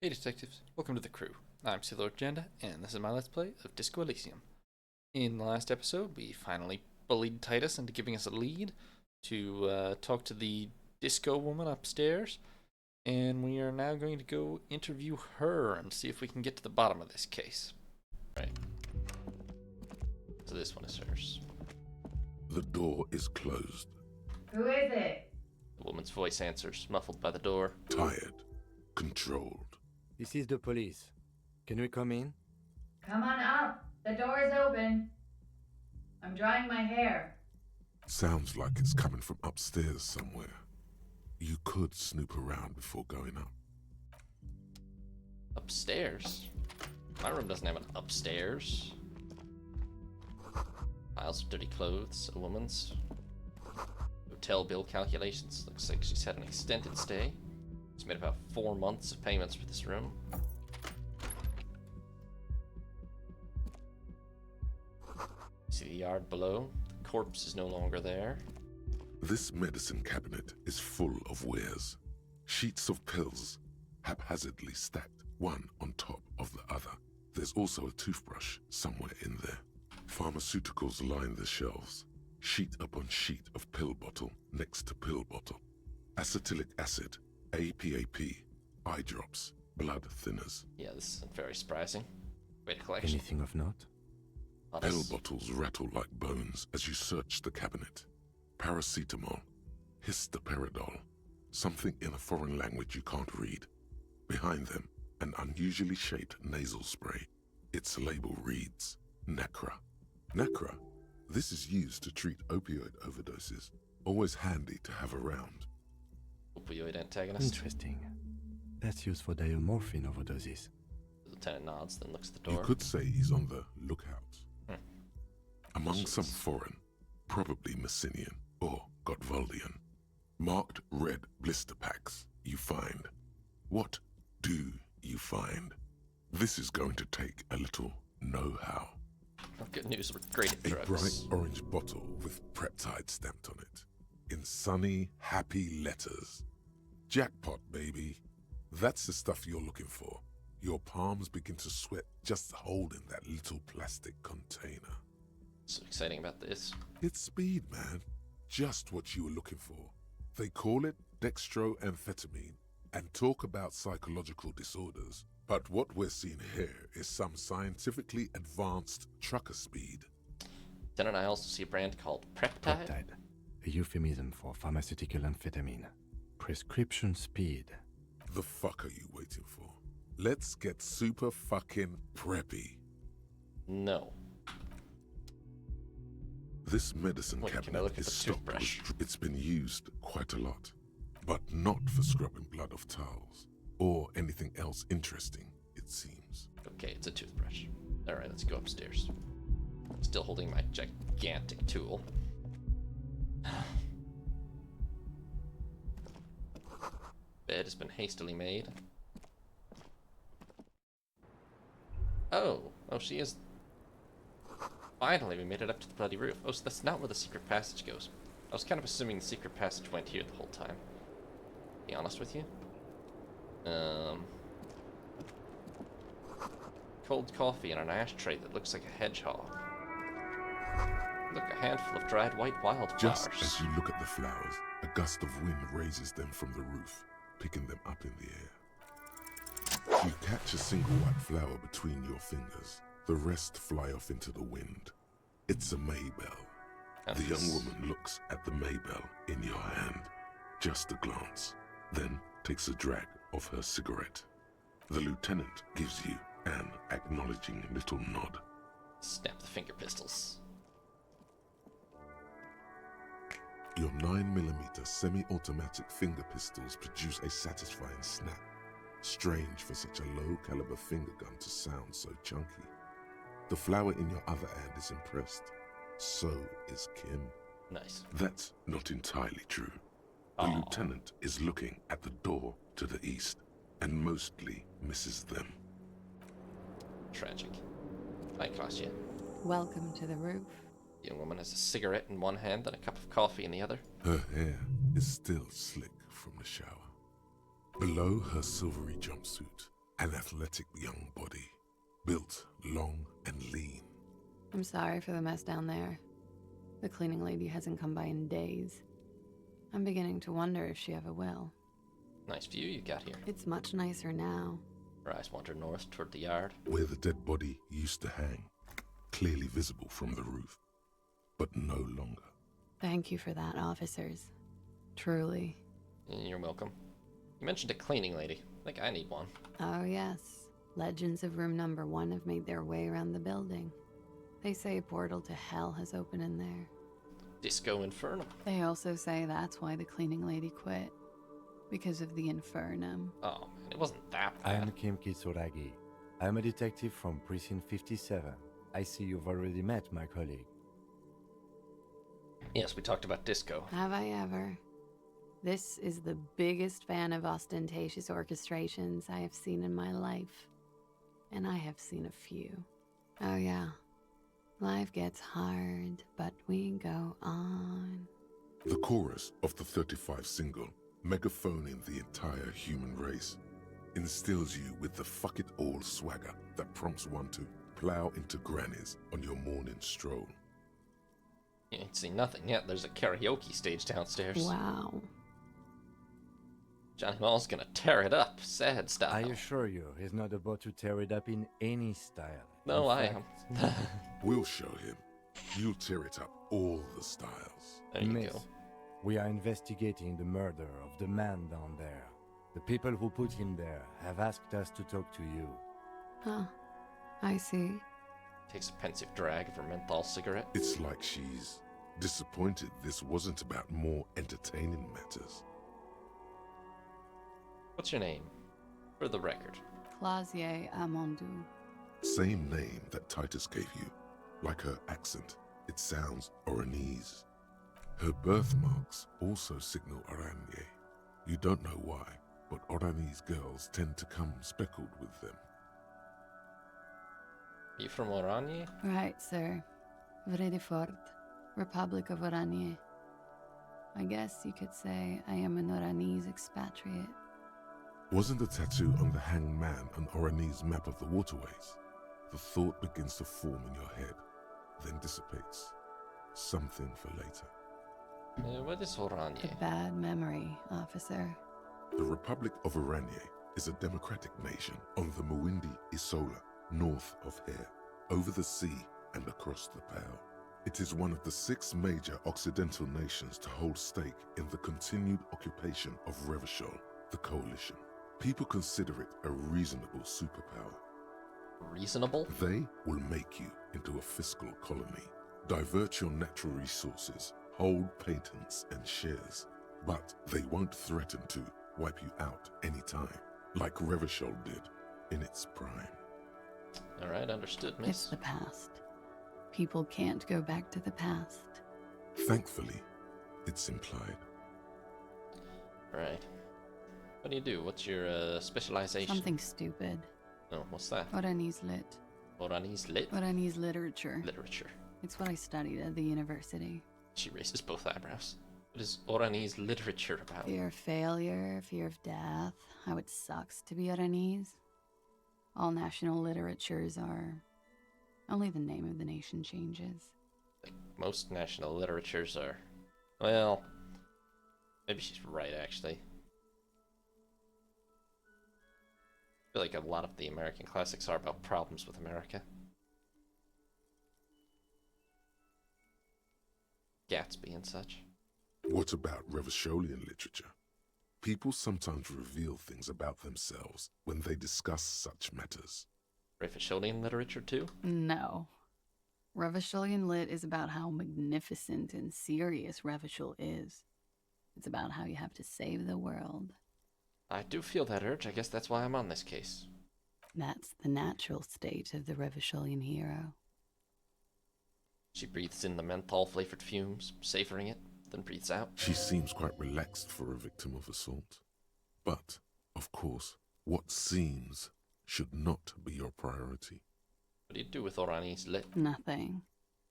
Hey detectives, welcome to the crew. I'm Sea Lord Janda, and this is my Let's Play of Disco Elysium. In the last episode, we finally bullied Titus into giving us a lead to talk to the disco woman upstairs, and we are now going to go interview her and see if we can get to the bottom of this case. Right. So this one is hers. The door is closed. Who is it? The woman's voice answers, muffled by the door. Tired. Controlled. This is the police. Can we come in? Come on up. The door is open. I'm drying my hair. Sounds like it's coming from upstairs somewhere. You could snoop around before going up. Upstairs? My room doesn't have an upstairs. Piles of dirty clothes, a woman's. Hotel bill calculations. Looks like she's had an extended stay. She's made about 4 months of payments for this room. See the yard below? The corpse is no longer there. This medicine cabinet is full of wares. Sheets of pills, haphazardly stacked, one on top of the other. There's also a toothbrush somewhere in there. Pharmaceuticals line the shelves. Sheet upon sheet of pill bottle next to pill bottle. Acetylic acid, APAP, eye drops, blood thinners. Yeah, this isn't very surprising. Wait a collection. Anything of note? Pill bottles rattle like bones as you search the cabinet. Paracetamol, histoperidol, something in a foreign language you can't read. Behind them, an unusually shaped nasal spray. Its label reads, Nacra. Nacra, this is used to treat opioid overdoses. Always handy to have around. Opioid antagonist. Interesting. That's used for diamorphine overdoses. The lieutenant nods, then looks at the You door. could say he's on the lookout. Among Jeez. some foreign, probably Messinian or Gotwaldian, marked red blister packs you find. What do you find? This is going to take a little know-how. Good news, we're great at A drugs. bright orange bottle with peptide stamped on it, in sunny, happy letters. Jackpot, baby. That's the stuff you're looking for. Your palms begin to sweat just holding that little plastic container. So exciting about this. It's speed, man. Just what you were looking for. They call it dextroamphetamine and talk about psychological disorders. But what we're seeing here is some scientifically advanced trucker speed. Then I also see a brand called Peptide. Peptide. A euphemism for pharmaceutical amphetamine. Prescription speed. The fuck are you waiting for? Let's get super fucking preppy. No. This medicine Wait, can I cabinet look at is the stocked toothbrush? with... It's been used quite a lot. But not for scrubbing blood off towels. Or anything else interesting, it seems. Okay, it's a toothbrush. Alright, let's go upstairs. Still holding my gigantic tool. Bed has been hastily made. Oh, she is... Finally, we made it up to the bloody roof. Oh, so that's not where the secret passage goes. I was kind of assuming the secret passage went here the whole time. Be honest with you. Cold coffee in an ashtray that looks like a hedgehog. Look, a handful of dried white wildflowers. Just as you look at the flowers, a gust of wind raises them from the roof, picking them up in the air. You catch a single white flower between your fingers. The rest fly off into the wind. It's a maybell. The young woman looks at the maybell in your hand. Just a glance, then takes a drag of her cigarette. The lieutenant gives you an acknowledging little nod. Snap the finger pistols. Your 9mm semi-automatic finger pistols produce a satisfying snap. Strange for such a low-caliber finger gun to sound so chunky. The flower in your other hand is impressed. So is Kim. Nice. That's not entirely true. The Aw. lieutenant is looking at the door to the east and mostly misses them. Tragic. Hi, Klaasje. Welcome to the roof. The young woman has a cigarette in one hand and a cup of coffee in the other. Her hair is still slick from the shower. Below her silvery jumpsuit, An athletic young body, built long and lean. I'm sorry for the mess down there. The cleaning lady hasn't come by in days. I'm beginning to wonder if she ever will. Nice view you got here. It's much nicer now. Her eyes wander north toward the yard. Where the dead body used to hang, clearly visible from the roof, but no longer. Thank you for that, officers. Truly. You're welcome. You mentioned a cleaning lady. I think I need one. Oh, yes. Legends of room number 1 have made their way around the building. They say a portal to hell has opened in there. Disco Infernum. They also say that's why the cleaning lady quit. Because of the infernum. Oh, man, it wasn't that I bad. am Kim Kitsuragi. I am a detective from Precinct 57. I see you've already met my colleague. Yes, we talked about disco. Have I ever? This is the biggest fan of ostentatious orchestrations I have seen in my life. And I have seen a few. Oh yeah. Life gets hard, but we go on. The chorus of the 35 single, megaphoning the entire human race, instills you with the fuck it all swagger that prompts one to plow into grannies on your morning stroll. You ain't seen nothing yet. There's a karaoke stage downstairs. Wow. Johnny Mall's gonna tear it up, sad style. I assure you, he's not about to tear it up in any style. No, In I fact, am. We'll show him. You'll tear it up all the styles. There you Miss, go. we are investigating the murder of the man down there. The people who put him there have asked us to talk to you. Huh. I see. Takes a pensive drag of her menthol cigarette. It's like she's disappointed this wasn't about more entertaining matters. What's your name? For the record. Klaasje Amondu. Same name that Titus gave you. Like her accent, it sounds Oranese. Her birthmarks also signal Oranje. You don't know why, but Oranese girls tend to come speckled with them. You from Oranje? Right, sir. Vredefort, Republic of Oranje. I guess you could say I am an Oranese expatriate. Wasn't the tattoo on the hanged man an Oranese map of the waterways? The thought begins to form in your head, then dissipates. Something for later. What is A Oranje? bad memory, officer. The Republic of Oranje is a democratic nation on the Muindi Isola, north of here, over the sea and across the Pale. It is one of the 6 major Occidental nations to hold stake in the continued occupation of Revachol, the coalition. People consider it a reasonable superpower. Reasonable? They will make you into a fiscal colony, divert your natural resources, hold patents and shares, but they won't threaten to wipe you out anytime, like Revachol did in its prime. Alright, understood, It's miss. the past. People can't go back to the past. Thankfully, it's implied. Right. What do you do? What's your specialization? Something stupid. Oh, what's that? Oranese lit. Oranese lit? Oranese literature. Literature. It's what I studied at the university. She raises both eyebrows. What is Oranese literature about? Fear of failure, fear of death, how it sucks to be Oranese. All national literatures are... Only the name of the nation changes. Like, most national literatures are... Well... Maybe she's right, actually. I feel like a lot of the American classics are about problems with America. Gatsby and such. What about Revacholian literature? People sometimes reveal things about themselves when they discuss such matters. Revacholian literature, too? No. Revacholian lit is about how magnificent and serious Revachol is. It's about how you have to save the world. I do feel that urge. I guess that's why I'm on this case. That's the natural state of the Revacholian hero. She breathes in the menthol-flavored fumes, savoring it, then breathes out. She seems quite relaxed for a victim of assault. But, of course, what seems should not be your priority. What do you do with Oranese lit? Nothing.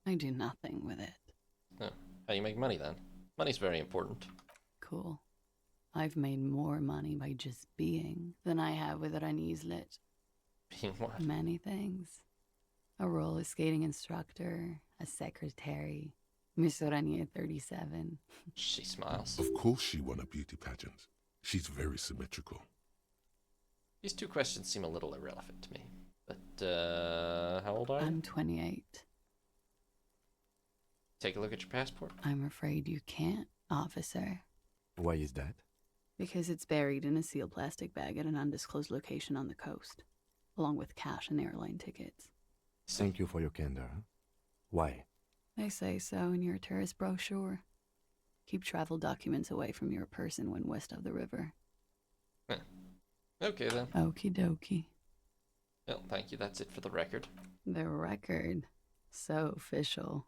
I do nothing with it. Oh, how do you make money then? Money's very important. Cool. I've made more money by just being than I have with Ranislet. Being what? Many things. A roller skating instructor, a secretary, Miss Ranier 37. She smiles. Of course she won a beauty pageant. She's very symmetrical. These two questions seem a little irrelevant to me. But, how old are you? I'm 28. Take a look at your passport. I'm afraid you can't, officer. Why is that? Because it's buried in a sealed plastic bag at an undisclosed location on the coast, along with cash and airline tickets. Thank you for your candor. Why? They say so in your tourist brochure. Keep travel documents away from your person when west of the river. Okay, then. Okie dokie. Well, thank you. That's it for the record. The record. So official.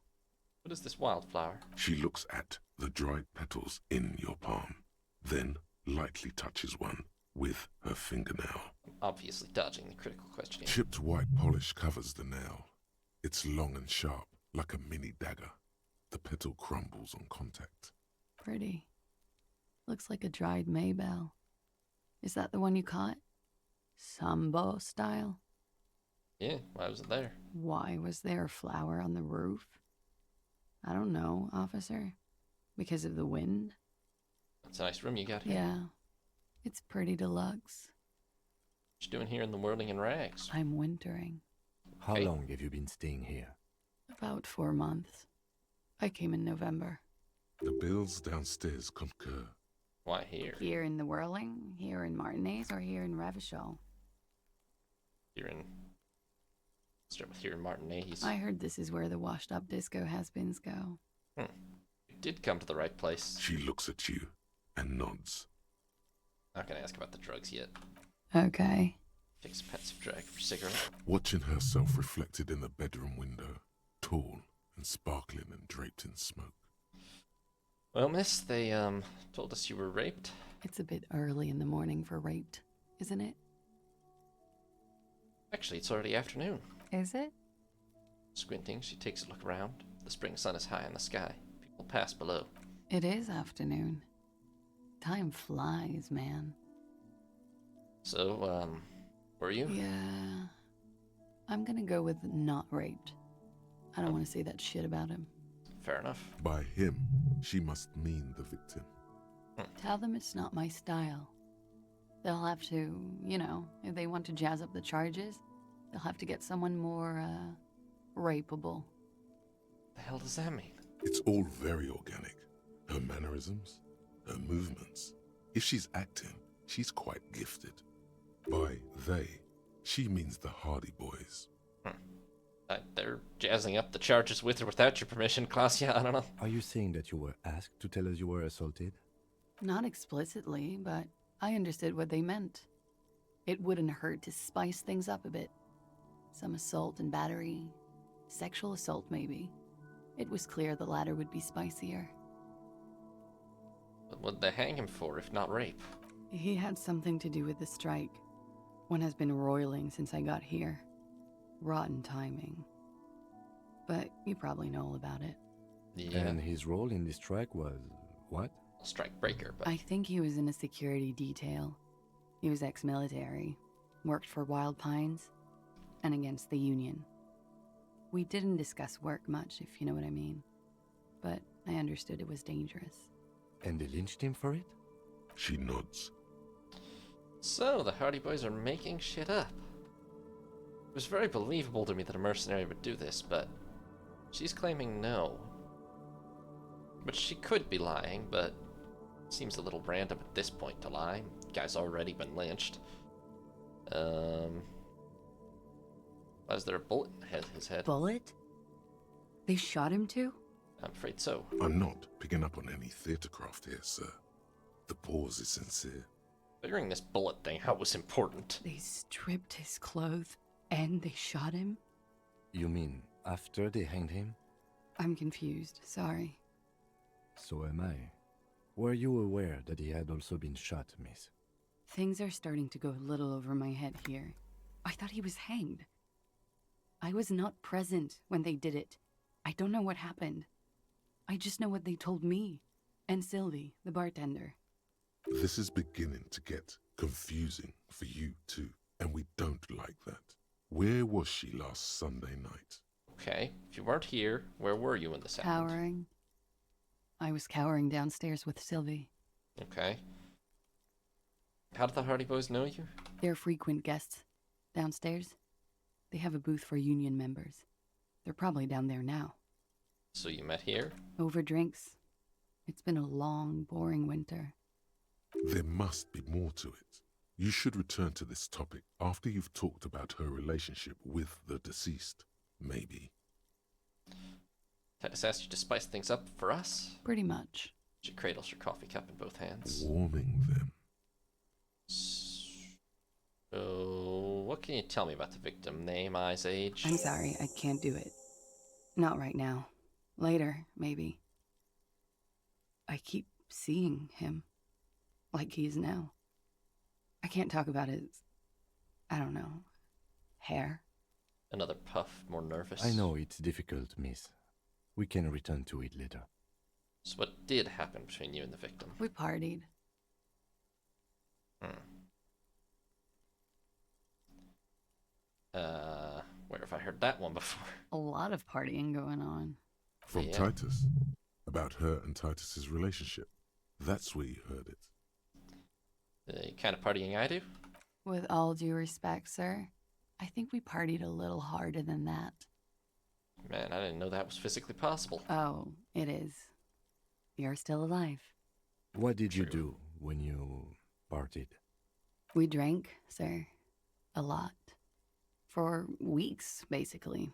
What is this wildflower? She looks at the dried petals in your palm, then lightly touches one with her fingernail. I'm obviously dodging the critical question here. Chipped white polish covers the nail. It's long and sharp, like a mini dagger. The petal crumbles on contact. Pretty. Looks like a dried maybell. Is that the one you caught? Sambo style? Yeah, why was it there? Why was there a flower on the roof? I don't know, officer. Because of the wind? That's a nice room you got here. Yeah. It's pretty deluxe. What you doing here in the whirling in rags? I'm wintering. How Okay. long have you been staying here? About 4 months. I came in November. The bills downstairs concur. Why here? Here in the Whirling, here in Martinez, or here in Revachol? Here in... Start with here in Martinez. I heard this is where the washed-up disco has-beens go. You did come to the right place. She looks at you and nods. Not gonna ask about the drugs yet. Okay. Takes a pensive drag for a cigarette. Watching herself reflected in the bedroom window, tall and sparkling and draped in smoke. Well, miss, they, told us you were raped. It's a bit early in the morning for raped, isn't it? Actually, it's already afternoon. Is it? Squinting, she takes a look around. The spring sun is high in the sky. People pass below. It is afternoon. Time flies, man. So, were you? Yeah. I'm gonna go with not raped. I don't want to say that shit about him. Fair enough. By him, she must mean the victim. Tell them it's not my style. They'll have to, you know, if they want to jazz up the charges, they'll have to get someone more, rapeable. The hell does that mean? It's all very organic. Her mannerisms, her movements. If she's acting, she's quite gifted. By they, she means the Hardy Boys. They're jazzing up the charges with or without your permission, Klaasje. I don't know. Are you saying that you were asked to tell us you were assaulted? Not explicitly, but I understood what they meant. It wouldn't hurt to spice things up a bit. Some assault and battery. Sexual assault, maybe. It was clear the latter would be spicier. What would they hang him for, if not rape? He had something to do with the strike. One has been roiling since I got here. Rotten timing. But you probably know all about it. Yeah, And his role in this strike was what? a strike breaker, but I think he was in a security detail. He was ex-military, worked for Wild Pines, and against the Union. We didn't discuss work much, if you know what I mean. But I understood it was dangerous. And they lynched him for it? She nods. So, the Hardy Boys are making shit up. It was very believable to me that a mercenary would do this, but she's claiming no. But she could be lying, but it seems a little random at this point to lie. Guy's already been lynched. Was there a bullet in his head? Bullet? They shot him too? I'm afraid so. I'm not picking up on any theatre craft here, sir. The pause is sincere. Figuring this bullet thing out was important. They stripped his clothes and they shot him? You mean after they hanged him? I'm confused, sorry. So am I. Were you aware that he had also been shot, miss? Things are starting to go a little over my head here. I thought he was hanged. I was not present when they did it. I don't know what happened. I just know what they told me. And Sylvie, the bartender. This is beginning to get confusing for you too, and we don't like that. Where was she last Sunday night? Okay, if you weren't here, where were you when this happened? Cowering. I was cowering downstairs with Sylvie. Okay. How did the Hardy Boys know you? They're frequent guests downstairs. They have a booth for union members. They're probably down there now. So you met here? Over drinks. It's been a long, boring winter. There must be more to it. You should return to this topic after you've talked about her relationship with the deceased, maybe. Titus asked you to spice things up for us? Pretty much. She cradles your coffee cup in both hands. Warming them. So, what can you tell me about the victim? Name, eyes, age? I'm sorry, I can't do it. Not right now. Later, maybe. I keep seeing him. Like he is now. I can't talk about his, I don't know, hair. Another puff, more nervous. I know it's difficult, miss. We can return to it later. So what did happen between you and the victim? We partied. Where have I heard that one before? A lot of partying going on. From Yeah. Titus. About her and Titus's relationship. That's where you heard it. The kind of partying I do? With all due respect, sir, I think we partied a little harder than that. Man, I didn't know that was physically possible. Oh, it is. You're still alive. What did you True. do when you partied? We drank, sir. A lot. For weeks, basically.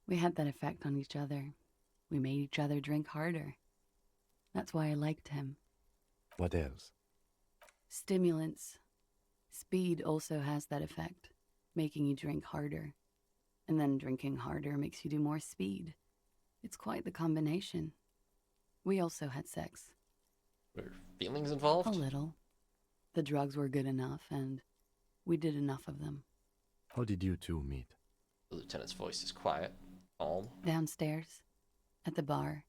We had that effect on each other. We made each other drink harder. That's why I liked him. What else? Stimulants. Speed also has that effect, making you drink harder. And then drinking harder makes you do more speed. It's quite the combination. We also had sex. Were feelings involved? A little. The drugs were good enough, and we did enough of them. How did you two meet? The lieutenant's voice is quiet, calm. Downstairs, at the bar.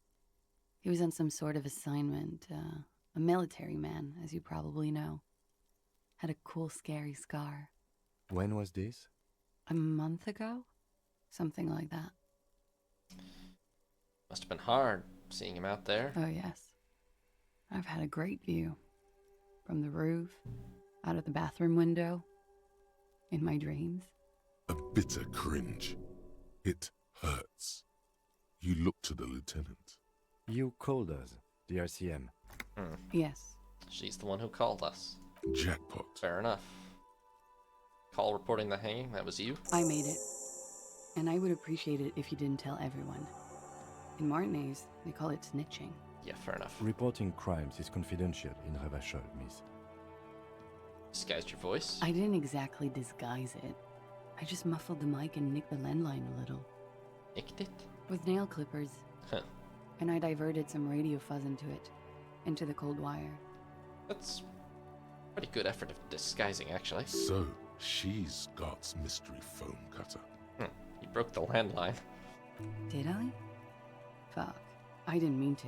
He was on some sort of assignment, a military man, as you probably know. Had a cool, scary scar. When was this? A month ago? Something like that. Must have been hard seeing him out there. Oh, yes. I've had a great view. From the roof, out of the bathroom window, in my dreams. A bitter cringe. It hurts. You look to the lieutenant. You called us, the RCM. Yes. She's the one who called us. Jackpot. Fair enough. Call reporting the hanging, that was you? I made it. And I would appreciate it if you didn't tell everyone. In Martinez, they call it snitching. Yeah, fair enough. Reporting crimes is confidential in Ravachol, miss. Disguised your voice? I didn't exactly disguise it. I just muffled the mic and nicked the landline a little. Nicked it? With nail clippers. Huh. And I diverted some radio fuzz into it. Into the cold wire. That's a pretty good effort of disguising, actually. So, she's God's mystery phone cutter. You broke the landline. Did I? Fuck. I didn't mean to.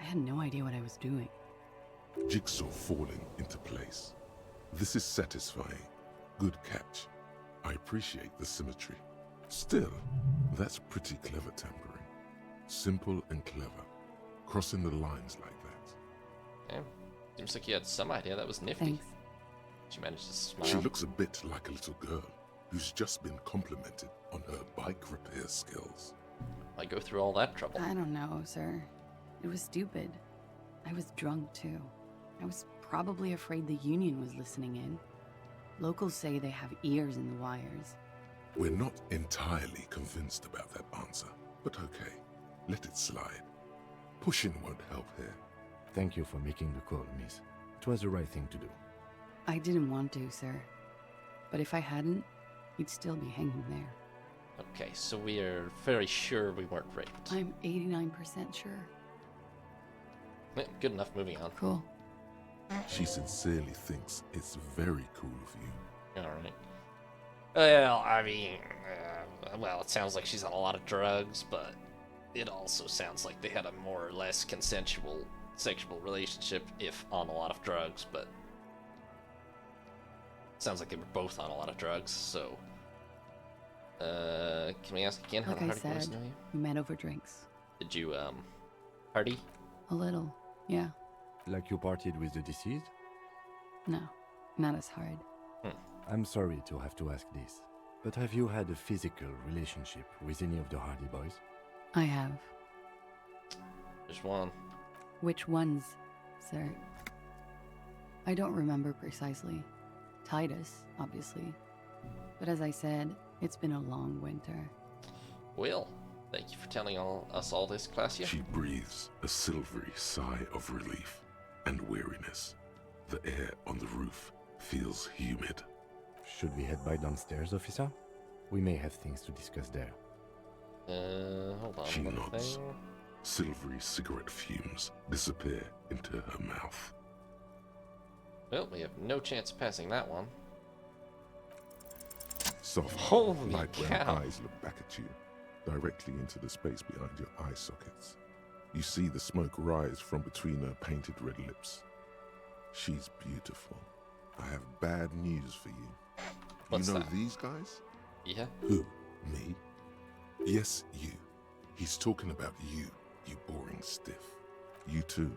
I had no idea what I was doing. Jigsaw falling into place. This is satisfying. Good catch. I appreciate the symmetry. Still, that's pretty clever tampering. Simple and clever. Crossing the lines like that. Yeah. Seems like you had some idea that was nifty. Thanks. She managed to smile. She looks a bit like a little girl who's just been complimented on her bike repair skills. Why go through all that trouble? I don't know, sir. It was stupid. I was drunk, too. I was probably afraid the union was listening in. Locals say they have ears in the wires. We're not entirely convinced about that answer, but okay, let it slide. Pushing won't help here. Thank you for making the call, miss. It was the right thing to do. I didn't want to, sir. But if I hadn't, he'd still be hanging there. Okay, so we are very sure we weren't raped. I'm 89% sure. Good enough, moving on. Cool. She sincerely thinks it's very cool of you. Alright. Well, I mean, it sounds like she's on a lot of drugs, but it also sounds like they had a more or less consensual sexual relationship if on a lot of drugs, but sounds like they were both on a lot of drugs, so can we ask again how Like the I Hardy Boys said, know you? we met over drinks. Did you party? A little, yeah. Like you partied with the deceased? No, not as hard. I'm sorry to have to ask this, but have you had a physical relationship with any of the Hardy Boys? I have. Just one. Which ones, sir? I don't remember precisely. Titus, obviously. But as I said, it's been a long winter. Well, thank you for telling us all this, Klaasje. She breathes a silvery sigh of relief and weariness. The air on the roof feels humid. Should we head by downstairs, officer? We may have things to discuss there. Hold on. She one nods. thing. Silvery cigarette fumes disappear into her mouth. Well, we have no chance of passing that one. Soft, Holy light cow. brown eyes look back at you, directly into the space behind your eye sockets. You see the smoke rise from between her painted red lips. She's beautiful. I have bad news for you. What's you know that? these guys? Yeah? Who? Me? Yes, you. He's talking about you, you boring stiff. You too.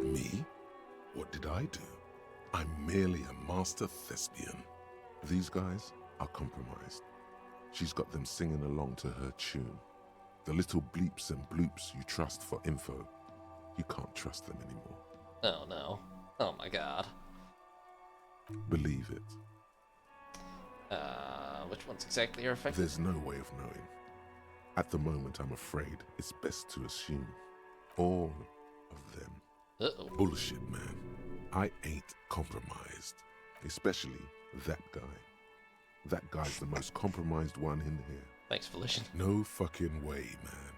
Me? What did I do? I'm merely a master thespian. These guys are compromised. She's got them singing along to her tune. The little bleeps and bloops you trust for info, you can't trust them anymore. Oh no. Oh my god. Believe it. Which ones exactly are affected? There's no way of knowing. At the moment, I'm afraid it's best to assume all of them. Uh-oh. Bullshit, man. I ain't compromised. Especially that guy. That guy's the most compromised one in here. Thanks, Volition. No fucking way, man.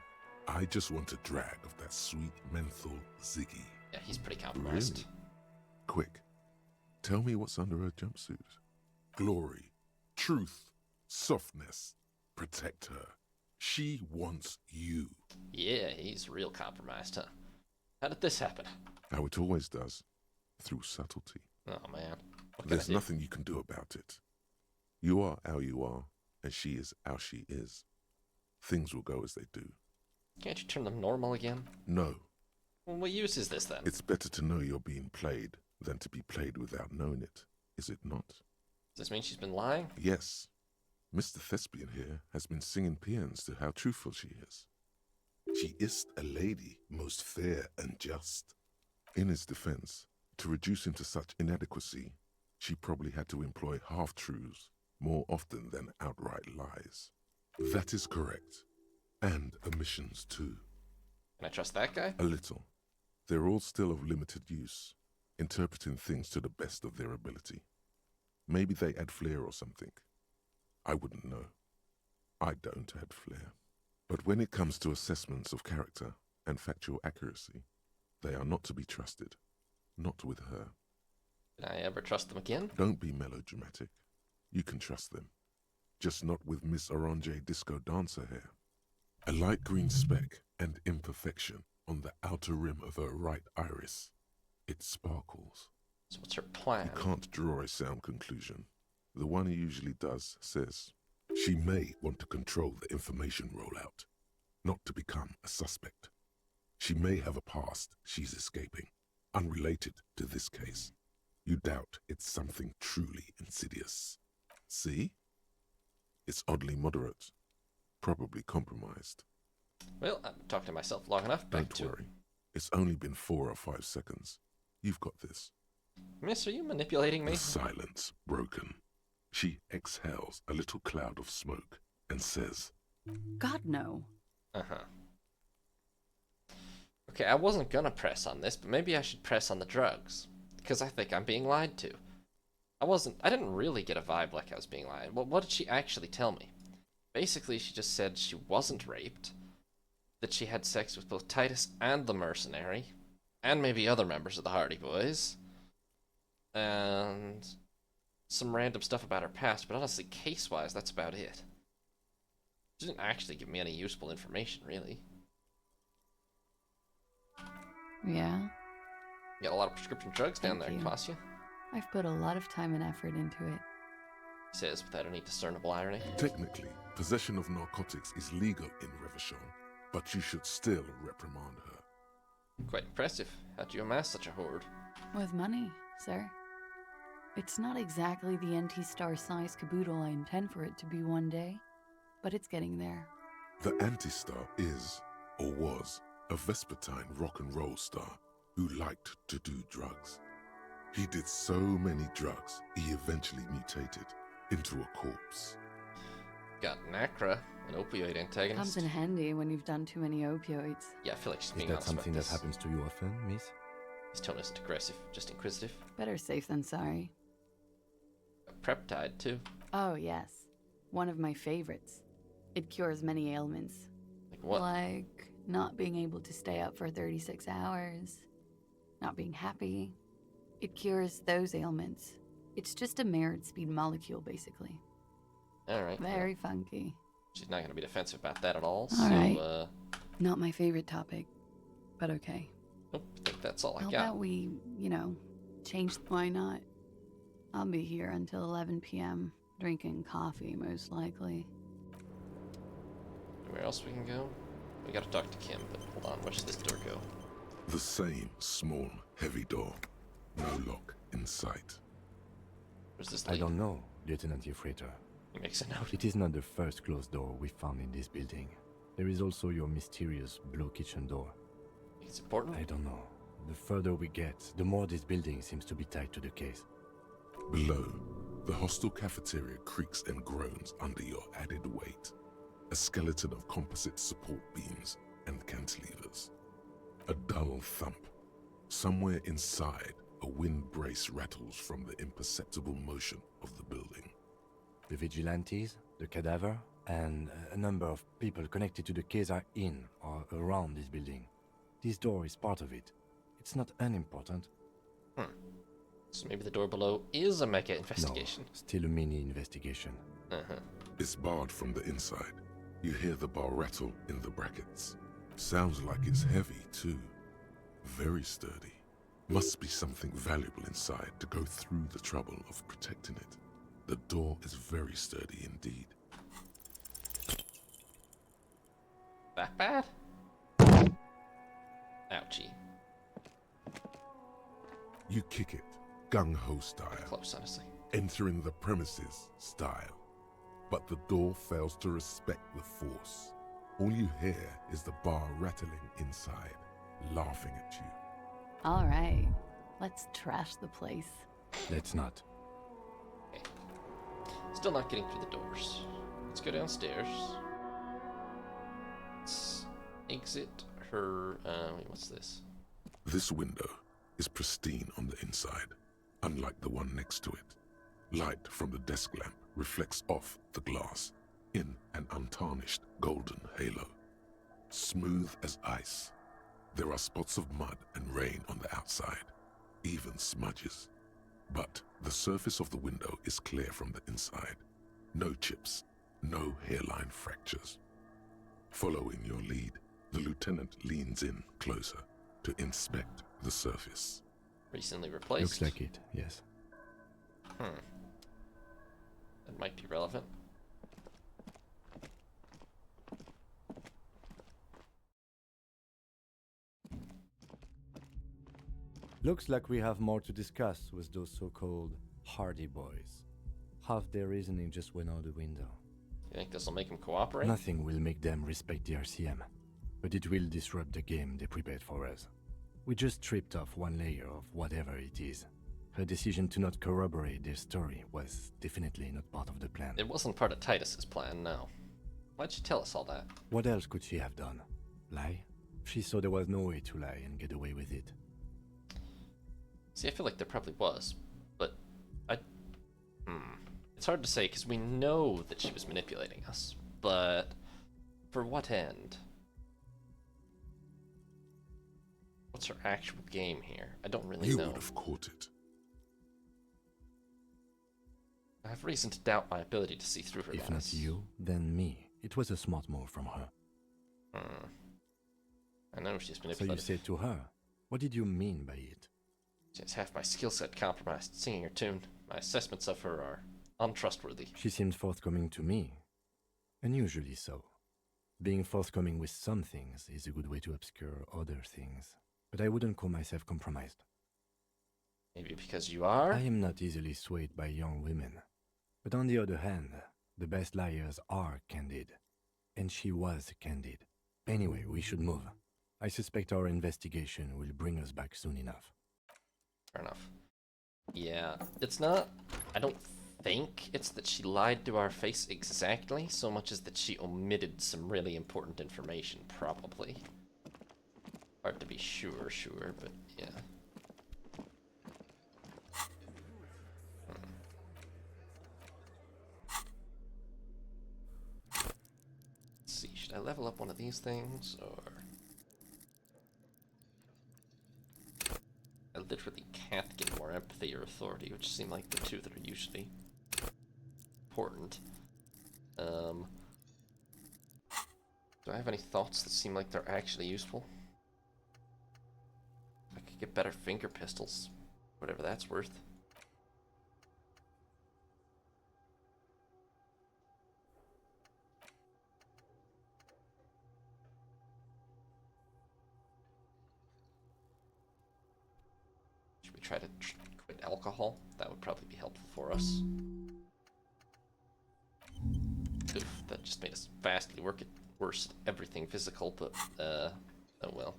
I just want a drag of that sweet menthol Ziggy. Yeah, he's pretty compromised. Really? Quick, tell me what's under her jumpsuit. Glory, truth, softness. Protect her. She wants you. Yeah, he's real compromised, huh? How did this happen? How it always does. Through subtlety. Oh man. What can I There's do? nothing you can do about it. You are how you are, and she is how she is. Things will go as they do. Can't you turn them normal again? No, Well, what use is this then? it's better to know you're being played than to be played without knowing it, is it not? Does this mean she's been lying? Yes. Mr. Thespian here has been singing paeans to how truthful she is. She is a lady, most fair and just. In his defense, to reduce him to such inadequacy, she probably had to employ half-truths more often than outright lies. That is correct. And omissions too. Can I trust that guy? A little. They're all still of limited use, interpreting things to the best of their ability. Maybe they add flair or something. I wouldn't know. I don't add flair. But when it comes to assessments of character and factual accuracy, they are not to be trusted. Not with her. Can I ever trust them again? Don't be melodramatic. You can trust them. Just not with Miss Orange Disco Dancer here. A light green speck and imperfection on the outer rim of her right iris. It sparkles. So what's her plan? You can't draw a sound conclusion. The one who usually does says, she may want to control the information rollout, not to become a suspect. She may have a past she's escaping, unrelated to this case. You doubt it's something truly insidious. See? It's oddly moderate, probably compromised. Well, I've talked to myself long enough. Back Don't to worry. It's only been 4 or 5 seconds. You've got this. Miss, are you manipulating me? The silence broken. She exhales a little cloud of smoke and says, God, no. Uh-huh. Okay, I wasn't gonna press on this, but maybe I should press on the drugs. Because I think I'm being lied to. I didn't really get a vibe like I was being lied. Well, what did she actually tell me? Basically, she just said she wasn't raped, that she had sex with both Titus and the mercenary, and maybe other members of the Hardy Boys, and some random stuff about her past, but honestly, case-wise, that's about it. She didn't actually give me any useful information, really. Yeah? You got a lot of prescription drugs down there, Thank you. Klaasje. I've put a lot of time and effort into it. He says without any discernible irony. Technically, possession of narcotics is legal in Revachon, but you should still reprimand her. Quite impressive. How'd you amass such a hoard? With money, sir. It's not exactly the anti-star size caboodle I intend for it to be one day, but it's getting there. The Anti-Star is, or was, a Vespertine rock and roll star who liked to do drugs. He did so many drugs, he eventually mutated into a corpse. Got Nacra, an opioid antagonist. Comes in handy when you've done too many opioids. Yeah, I feel like she's Is being that honest something about that this. happens to you often, miss? His tone isn't aggressive, just inquisitive. Better safe than sorry. Got Preptide, too. Oh, yes. One of my favorites. It cures many ailments. Like what? Like not being able to stay up for 36 hours, not being happy. It cures those ailments. It's just a mirrored speed molecule, basically. Alright. Very funky. She's not going to be defensive about that at all, All right. so, Not my favorite topic, but okay. nope, I think that's all I How got. about we, change? Why not? I'll be here until 11 p.m., drinking coffee, most likely. Where else we can go? We gotta talk to Kim, but hold on, where does this door go? The same small, heavy door. No lock in sight. Where's this I lead? don't know, Lieutenant Yefreiter. He makes a note. It is not the first closed door we found in this building. There is also your mysterious blue kitchen door. It's important. I don't know. The further we get, the more this building seems to be tied to the case. Below, the hostel cafeteria creaks and groans under your added weight. A skeleton of composite support beams and cantilevers. A dull thump. Somewhere inside, a wind brace rattles from the imperceptible motion of the building. The vigilantes, the cadaver, and a number of people connected to the case are in or around this building. This door is part of it. It's not unimportant. So maybe the door below is a mecha investigation. No, still a mini investigation. Uh-huh. It's barred from the inside. You hear the bar rattle in the brackets. Sounds like it's heavy, too. Very sturdy. Must be something valuable inside to go through the trouble of protecting it. The door is very sturdy indeed. That bad? Ouchie. You kick it, gung-ho style, Close, honestly. entering the premises style. But the door fails to respect the force. All you hear is the bar rattling inside, laughing at you. All right, let's trash the place. Let's not. Okay. Still not getting through the doors. Let's go downstairs. Let's exit her... wait, what's this? This window is pristine on the inside, unlike the one next to it. Light from the desk lamp reflects off the glass in an untarnished golden halo. Smooth as ice. There are spots of mud and rain on the outside, even smudges. But the surface of the window is clear from the inside. No chips, no hairline fractures. Following your lead, the lieutenant leans in closer to inspect the surface. Recently replaced? Looks like it, yes. That might be relevant. Looks like we have more to discuss with those so-called Hardy Boys. Half their reasoning just went out the window. You think this'll make him cooperate? Nothing will make them respect the RCM, but it will disrupt the game they prepared for us. We just stripped off one layer of whatever it is. Her decision to not corroborate their story was definitely not part of the plan. It wasn't part of Titus's plan, no. Why'd you tell us all that? What else could she have done? Lie? She saw there was no way to lie and get away with it. See, I feel like there probably was, but it's hard to say because we know that she was manipulating us, but for what end? What's her actual game here? I don't really You know. would have caught it. I have reason to doubt my ability to see through her If lies. not you, then me. It was a smart move from her. I know she's So you manipulative. said to her, What did you mean by it? She has half my skill set compromised singing her tune. My assessments of her are untrustworthy. She seemed forthcoming to me. Unusually so. Being forthcoming with some things is a good way to obscure other things. But I wouldn't call myself compromised. Maybe because you are? I am not easily swayed by young women. But on the other hand, the best liars are candid. And she was candid. Anyway, we should move. I suspect our investigation will bring us back soon enough. Fair enough. Yeah, it's not... I don't think it's that she lied to our face exactly, so much as that she omitted some really important information, probably. Hard to be sure, but yeah. Let's see, should I level up one of these things, or... I literally can't get more empathy or authority, which seem like the two that are usually important. Do I have any thoughts that seem like they're actually useful? I could get better finger pistols, whatever that's worth. Should we try to quit alcohol? That would probably be helpful for us. Oof, that just made us vastly worse at everything physical, but, oh well.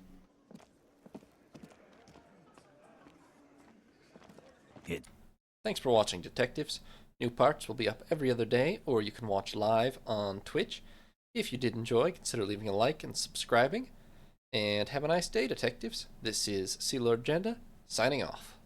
Thanks for watching, detectives. New parts will be up every other day, or you can watch live on Twitch. If you did enjoy, consider leaving a like and subscribing. And have a nice day, detectives. This is Sea Lord Agenda, signing off.